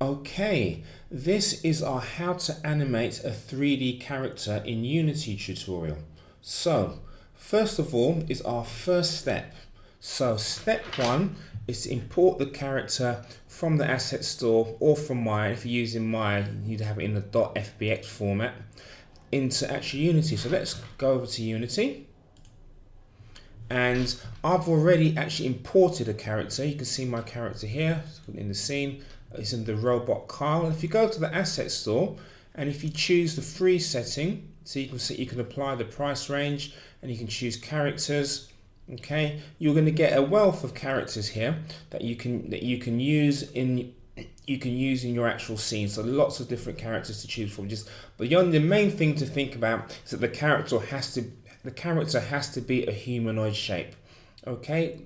Okay, this is our how to animate a 3D character in Unity tutorial. So, first of all is our first step. So step one is to import the character from the asset store or from Maya. If you're using Maya, you need to have it in the .fbx format into actual Unity. So let's go over to Unity. And I've already actually imported a character. You can see my character here in the scene. It's in the robot Kyle. And if you go to the asset store and if you choose the free setting, so you can apply the price range and you can choose characters. Okay, you're going to get a wealth of characters here that you can use in your actual scene. So lots of different characters to choose from. But the main thing to think about is that the character has to be a humanoid shape. Okay,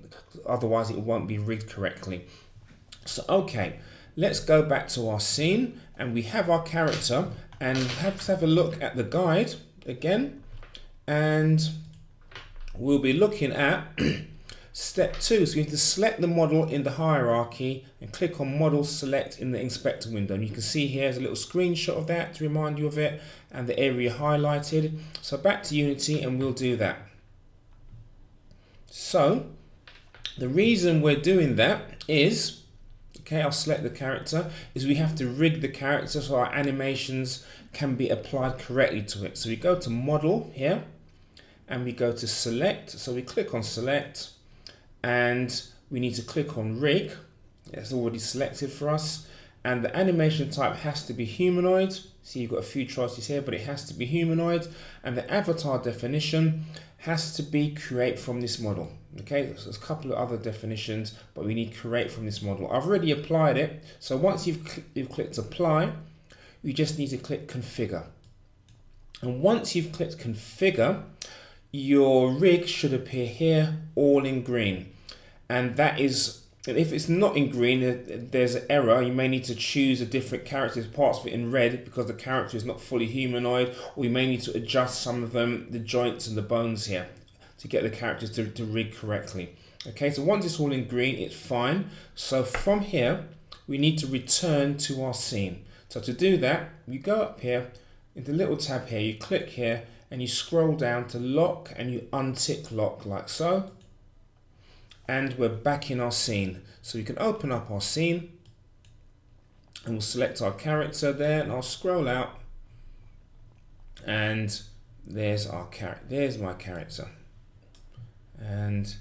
otherwise it won't be rigged correctly. So okay, let's go back to our scene and we have our character and let's have a look at the guide again, and we'll be looking at step 2. So we have to select the model in the hierarchy and click on model select in the inspector window. And you can see here there's a little screenshot of that to remind you of it and the area highlighted. So back to Unity and we'll do that. So the reason we're doing that is, okay, I'll select the character, is we have to rig the character so our animations can be applied correctly to it. So we go to model here and we go to select. So we click on select and we need to click on rig. It's already selected for us, and the animation type has to be humanoid. See, you've got a few choices here, but it has to be humanoid, and the avatar definition has to be create from this model. Okay, so there's a couple of other definitions, but we need create from this model. I've already applied it, so once you've clicked apply, you just need to click configure, and once you've clicked configure, your rig should appear here all in green. And that is, if it's not in green, there's an error. You may need to choose a different character, parts of it in red because the character is not fully humanoid, or you may need to adjust some of them, the joints and the bones here, to get the characters to rig correctly. Okay, so once it's all in green, it's fine. So from here, we need to return to our scene. So to do that, you go up here, in the little tab here, you click here, and you scroll down to lock and you untick lock like so, and we're back in our scene. So we can open up our scene and we'll select our character there, and I'll scroll out and there's our character. There's my character. And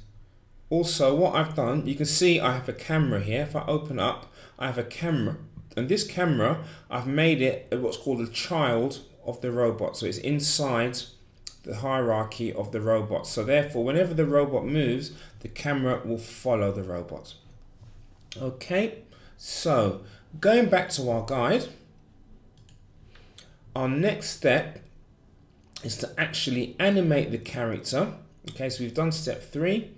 also what I've done, you can see I have a camera here. If I open up, I have a camera, and this camera I've made it what's called a child of the robot, so it's inside the hierarchy of the robot. So therefore, whenever the robot moves, the camera will follow the robot. Okay, so going back to our guide, our next step is to actually animate the character. Okay, so we've done step 3.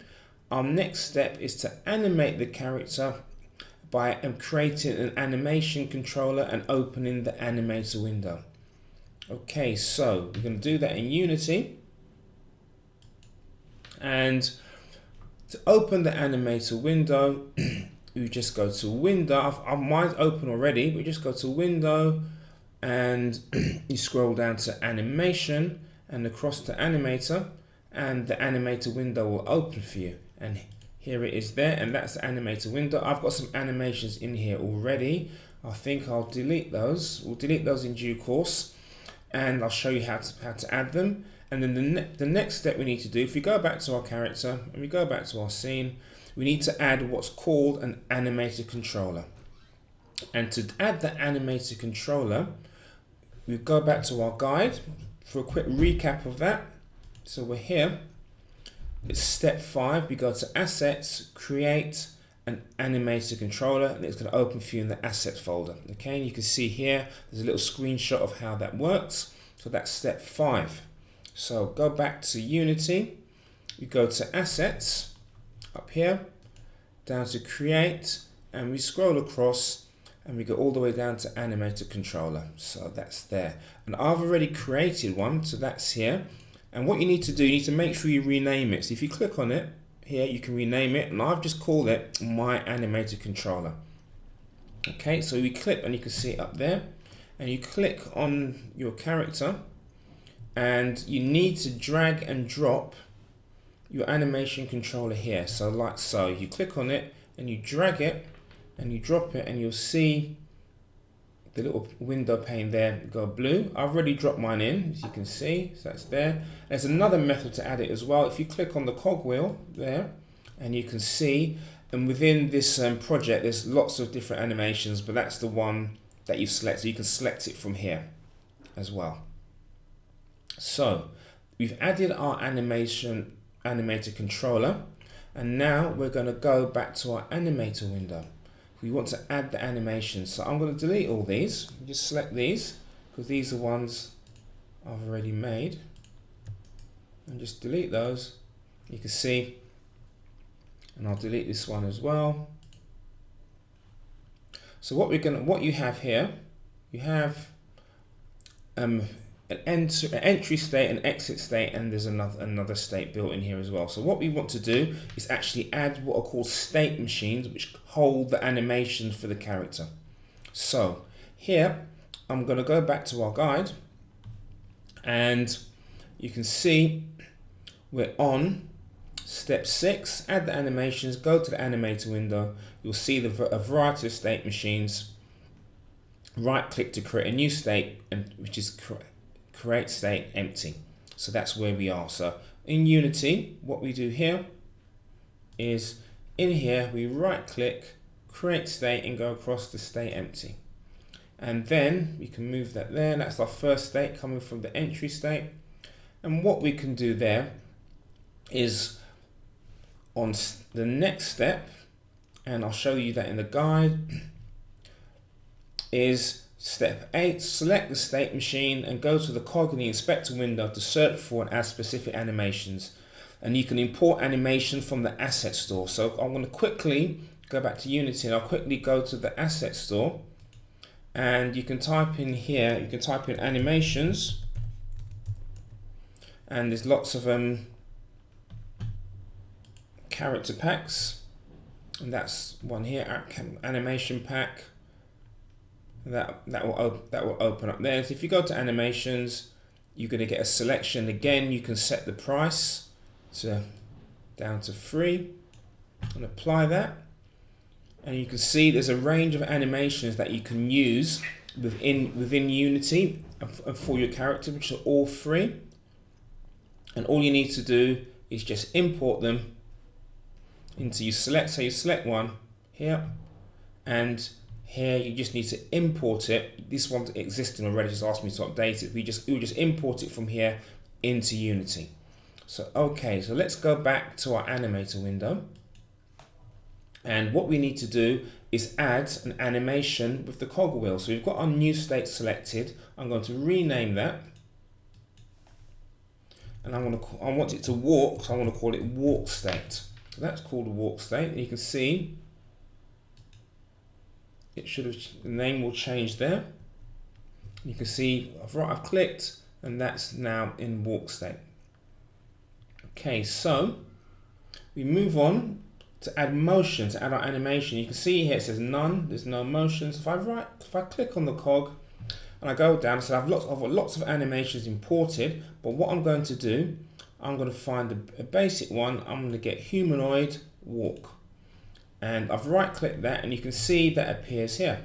Our next step is to animate the character by creating an animation controller and opening the animator window. Okay, so we're going to do that in Unity, and to open the animator window, you just go to window. Mine's open already, but you just go to window and you scroll down to animation and across to animator, and the animator window will open for you. And here it is there, and that's the animator window. I've got some animations in here already. I think I'll delete those. We'll delete those in due course, and I'll show you how to add them. And then the next step we need to do, if we go back to our character and we go back to our scene, we need to add what's called an animator controller. And to add the animator controller, we go back to our guide for a quick recap of that. So we're here. It's step 5. We go to assets, create an animator controller, and it's going to open for you in the assets folder. Okay, and you can see here there's a little screenshot of how that works. So that's step 5. So go back to Unity, you go to assets up here, down to create, and we scroll across and we go all the way down to animator controller. So that's there, and I've already created one, so that's here. And what you need to do, you need to make sure you rename it. So if you click on it here, you can rename it, and I've just called it my animator controller. Okay, so we click, and you can see it up there, and you click on your character, and you need to drag and drop your animation controller here. So like so, you click on it and you drag it and you drop it, and you'll see the little window pane there go blue. I've already dropped mine in, as you can see, so that's there. There's another method to add it as well. If you click on the cogwheel there, and you can see, and within this project there's lots of different animations, but that's the one that you've selected, so you can select it from here as well. So we've added our animator controller, and now we're going to go back to our animator window. We want to add the animation, so I'm going to delete all these. Just select these because these are ones I've already made, and just delete those. You can see, and I'll delete this one as well. So what you have here, you have an entry state, an exit state, and there's another state built in here as well. So what we want to do is actually add what are called state machines, which hold the animations for the character. So here I'm going to go back to our guide, and you can see we're on step 6, add the animations. Go to the animator window, you'll see a variety of state machines. Right click to create a new state, which is create state empty. So that's where we are. So in Unity, what we do here is, in here we right click, create state, and go across to state empty. And then we can move that there. That's our first state coming from the entry state. And what we can do there is on the next step, and I'll show you that in the guide, is step 8, select the state machine and go to the cog in the inspector window to search for and add specific animations. And you can import animation from the asset store. So I'm going to quickly go back to Unity, and I'll quickly go to the asset store, and you can type in here, you can type in animations, and there's lots of character packs, and that's one here, animation pack. That will open up there. So if you go to animations, you're going to get a selection. Again, you can set the price down to free and apply that, and you can see there's a range of animations that you can use within Unity and for your character, which are all free. And all you need to do is just import them into you select one here, and here you just need to import it. This one's existing already, just asked me to update it. We'll just import it from here into Unity. So okay, so let's go back to our animator window, and what we need to do is add an animation with the cogwheel. So we've got our new state selected. I'm going to rename that, and I want it to walk, so I want to call it walk state. So that's called a walk state, and you can see the name will change there. You can see I've clicked, and that's now in walk state. Okay, so we move on to add motion, to add our animation. You can see here it says none, there's no motions. If I click on the cog and I go down, so I've got lots of animations imported, but what I'm going to do, I'm going to find a basic one. I'm going to get humanoid walk, and I've right clicked that, and you can see that appears here.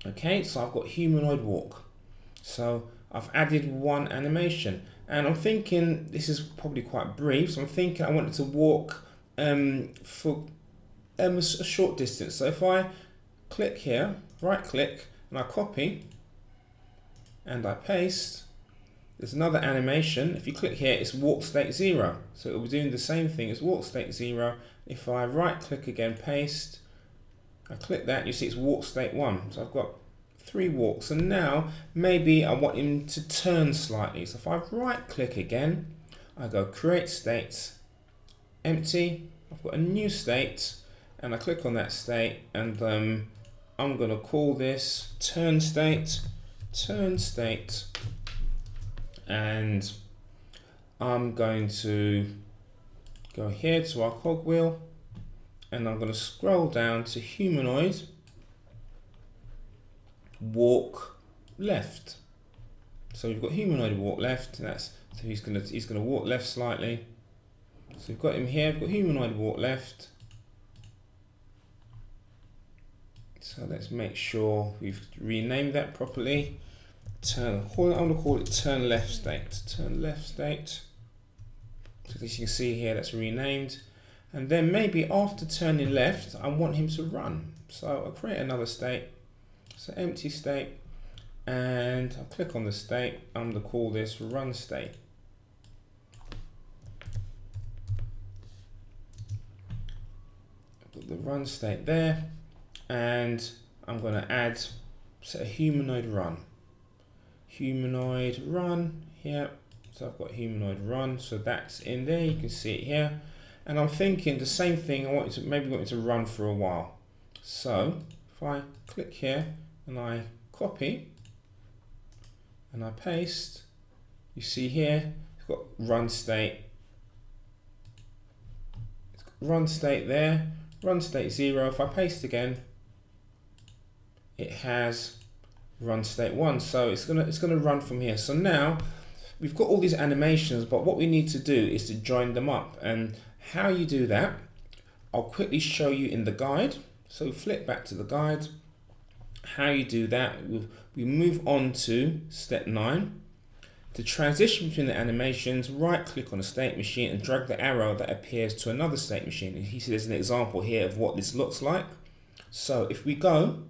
Okay, so I've got humanoid walk. So I've added one animation, and I'm thinking this is probably quite brief, so I'm thinking I want it to walk for a short distance. So if I click here, right click, and I copy and I paste, there's another animation. If you click here, it's walk state 0. So it'll be doing the same thing as walk state 0. If I right click again, paste, I click that, you see it's walk state 1. So I've got 3 walks, and now maybe I want him to turn slightly. So if I right click again, I go create state, empty, I've got a new state, and I click on that state, and I'm going to call this turn state, and I'm going to go here to our cogwheel, and I'm going to scroll down to humanoid, walk left. So we've got humanoid walk left, and that's so he's gonna walk left slightly. So we've got him here, we've got humanoid walk left. So let's make sure we've renamed that properly. I'm gonna call it turn left state. Turn left state. So as you can see here, that's renamed. And then maybe after turning left, I want him to run. So I'll create another state. So empty state. And I'll click on the state. I'm going to call this run state. Put the run state there. And I'm going to add a humanoid run. Humanoid run here. So I've got humanoid run. So that's in there. You can see it here. And I'm thinking the same thing. I want it to maybe to run for a while. So if I click here and I copy and I paste, you see here it's got run state. It's got run state there. Run state 0. If I paste again, it has run state 1. So it's gonna run from here. So now we've got all these animations, but what we need to do is to join them up. And how you do that, I'll quickly show you in the guide. So flip back to the guide. How you do that, we move on to step 9. To transition between the animations, right click on a state machine and drag the arrow that appears to another state machine. And you see there's an example here of what this looks like. So if we go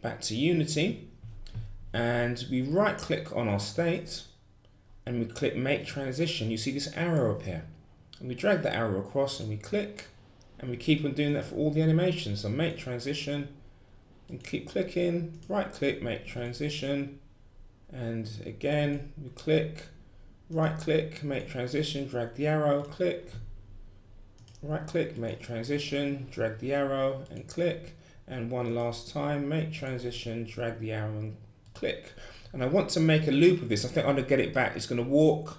back to Unity and we right click on our state and we click make transition, you see this arrow appear. And we drag the arrow across and we click, and we keep on doing that for all the animations. So make transition and keep clicking, right click, make transition, and again we click, right click, make transition, drag the arrow, click, right click, make transition, drag the arrow and click, and one last time, make transition, drag the arrow and click. And I want to make a loop of this. I think I'm going to get it back. It's going to walk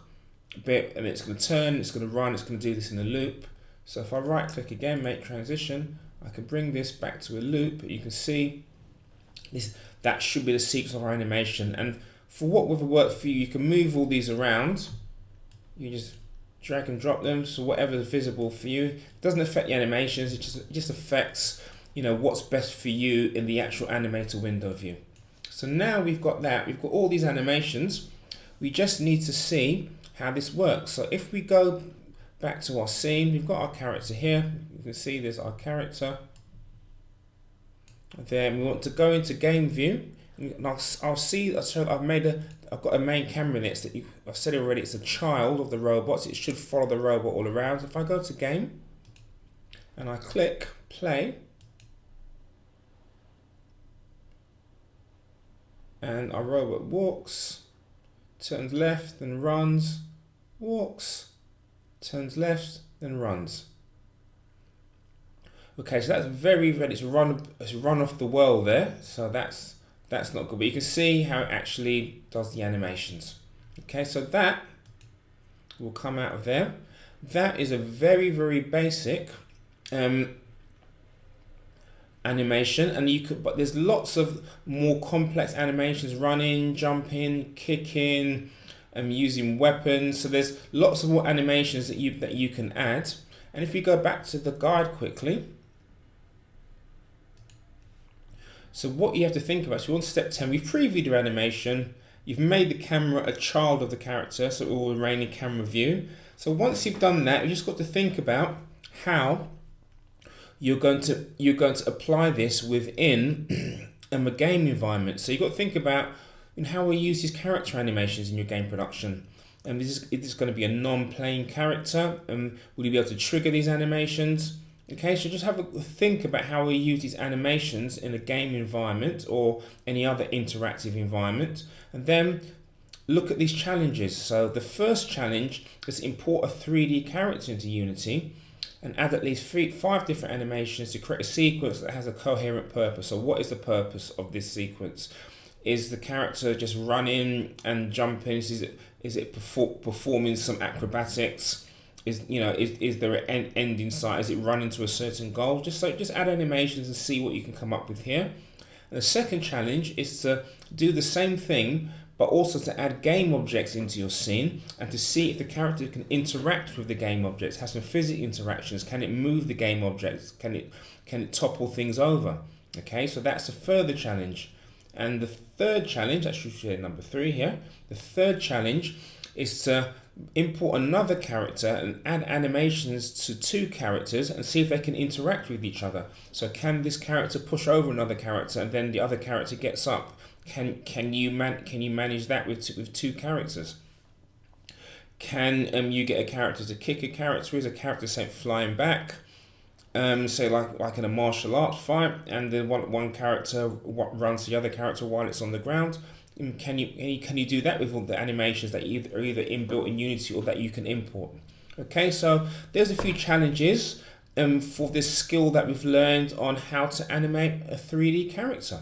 a bit and it's going to turn, it's going to run, it's going to do this in a loop. So if I right click again, make transition, I can bring this back to a loop. You can see this, that should be the sequence of our animation. And for what would work for you, you can move all these around. You just drag and drop them, so whatever is visible for you. It doesn't affect the animations, it just affects, you know, what's best for you in the actual animator window view. So now we've got that, we've got all these animations. We just need to see how this works. So if we go back to our scene, we've got our character here. You can see there's our character. Then we want to go into game view. And I've got a main camera in it. I've said already, it's a child of the robots. It should follow the robot all around. If I go to game and I click play, and our robot walks, turns left, then runs, walks, turns left, then runs. Okay, so that's it's run off the well there, so that's not good, but you can see how it actually does the animations. Okay, so that will come out of there. That is a very, very basic animation, and but there's lots of more complex animations: running, jumping, kicking, using weapons. So there's lots of more animations that you can add. And if we go back to the guide quickly, so what you have to think about, so we're on step 10, we've previewed your animation, you've made the camera a child of the character, so it will remain in camera view. So once you've done that, you just got to think about how you're going to apply this within a game environment. So you've got to think about how we use these character animations in your game production. And is this going to be a non-playing character? Will you be able to trigger these animations? Okay, so just have a think about how we use these animations in a game environment or any other interactive environment, and then look at these challenges. So the first challenge is import a 3D character into Unity and add at least 5 different animations to create a sequence that has a coherent purpose. So what is the purpose of this sequence? Is the character just running and jumping? Is it performing some acrobatics? Is there an end in sight? Is it running to a certain goal? Just add animations and see what you can come up with here. And the second challenge is to do the same thing, but also to add game objects into your scene and to see if the character can interact with the game objects, have some physical interactions. Can it move the game objects? Can it topple things over? Okay, so that's a further challenge. And the third challenge, I should say number 3 here. The third challenge is to import another character and add animations to 2 characters and see if they can interact with each other. So can this character push over another character and then the other character gets up? Can you manage that with 2 characters? Can you get a character to kick a character? Is a character sent flying back? Say like in a martial art fight, and then one character runs the other character while it's on the ground. Can you do that with all the animations that are either inbuilt in Unity or that you can import? Okay, so there's a few challenges for this skill that we've learned on how to animate a 3D character.